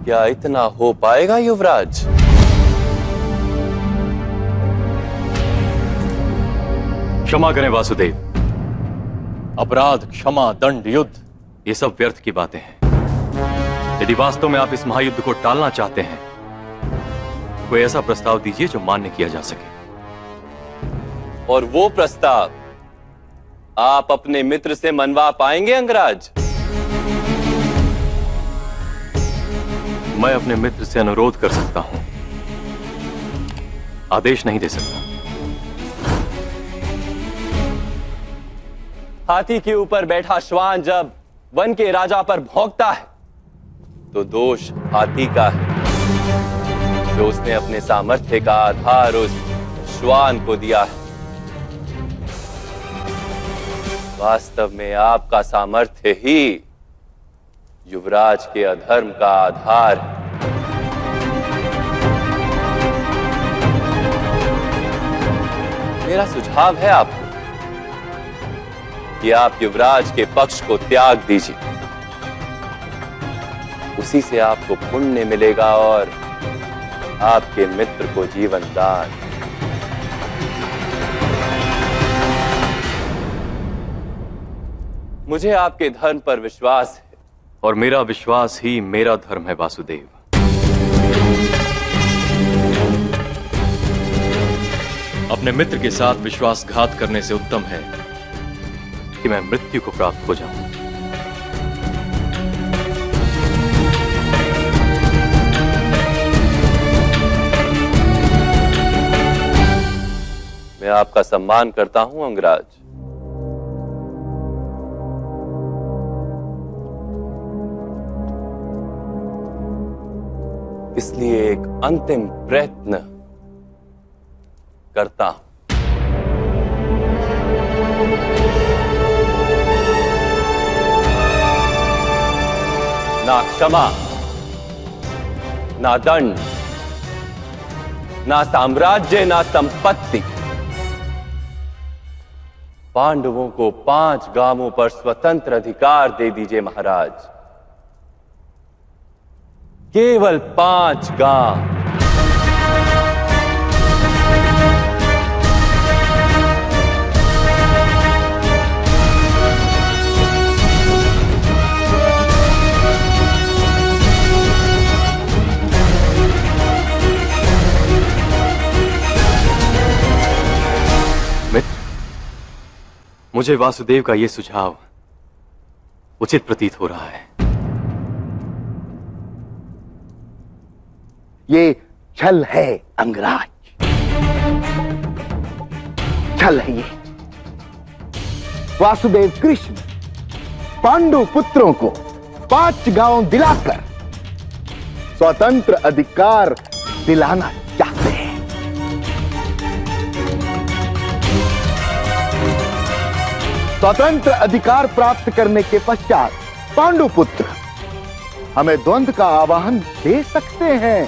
क्या इतना हो पाएगा युवराज? क्षमा करें वासुदेव। अपराध, क्षमा, दंड, युद्ध, ये सब व्यर्थ की बातें हैं। यदि वास्तव में आप इस महायुद्ध को टालना चाहते हैं, कोई ऐसा प्रस्ताव दीजिए जो मान्य किया जा सके। और वो प्रस्ताव आप अपने मित्र से मनवा पाएंगे अंगराज? मैं अपने मित्र से अनुरोध कर सकता हूं, आदेश नहीं दे सकता। हाथी के ऊपर बैठा श्वान जब वन के राजा पर भौंकता है तो दोष हाथी का है, जो उसने अपने सामर्थ्य का आधार उस श्वान को दिया है। वास्तव में आपका सामर्थ्य ही युवराज के अधर्म का आधार है। मेरा सुझाव है आपको कि आप युवराज के पक्ष को त्याग दीजिए। उसी से आपको पुण्य मिलेगा और आपके मित्र को जीवन दान। मुझे आपके धर्म पर विश्वास है, और मेरा विश्वास ही मेरा धर्म है वासुदेव। अपने मित्र के साथ विश्वासघात करने से उत्तम है कि मैं मृत्यु को प्राप्त हो जाऊं। मैं आपका सम्मान करता हूं अंगराज, इसलिए एक अंतिम प्रयत्न करता हूं। ना क्षमा, ना दंड, ना साम्राज्य, ना संपत्ति। पांडवों को 5 गांवों पर स्वतंत्र अधिकार दे दीजिए महाराज। केवल 5 गांव। मुझे वासुदेव का यह सुझाव उचित प्रतीत हो रहा है। ये छल है अंगराज, छल है ये। वासुदेव कृष्ण पांडु पुत्रों को 5 गांव दिलाकर स्वतंत्र अधिकार दिलाना चाहते हैं। स्वतंत्र अधिकार प्राप्त करने के पश्चात पांडुपुत्र हमें द्वंद्व का आवाहन दे सकते हैं।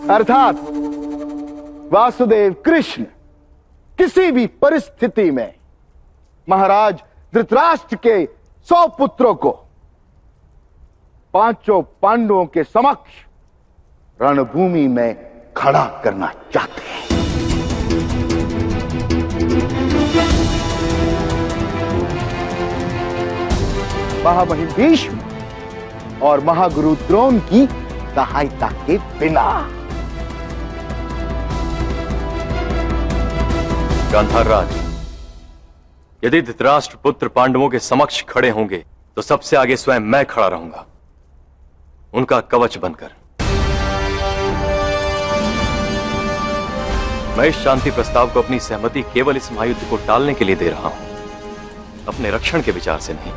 अर्थात वासुदेव कृष्ण किसी भी परिस्थिति में महाराज धृतराष्ट्र के 100 पुत्रों को 5 पांडवों के समक्ष रणभूमि में खड़ा करना चाहते हैं। महामहिम भीष्म और महागुरु द्रोण की सहायता के बिना। गांधार, यदि धृतराष्ट्र पुत्र पांडवों के समक्ष खड़े होंगे तो सबसे आगे स्वयं मैं खड़ा रहूंगा, उनका कवच बनकर। मैं इस शांति प्रस्ताव को अपनी सहमति केवल इस महायुद्ध को टालने के लिए दे रहा हूं, अपने रक्षण के विचार से नहीं।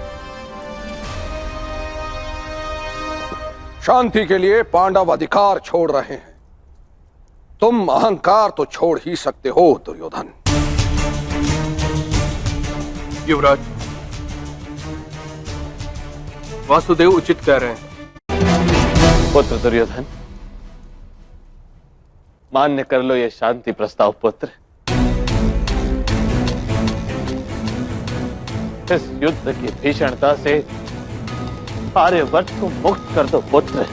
शांति के लिए पांडव अधिकार छोड़ रहे हैं, तुम अहंकार तो छोड़ ही सकते हो दुर्योधन। युवराज, वासुदेव उचित कह रहे हैं। पुत्र दुर्योधन, मान्य कर लो ये शांति प्रस्ताव पुत्र। इस युद्ध की भीषणता से आर्यवर्त को मुक्त कर दो पुत्र।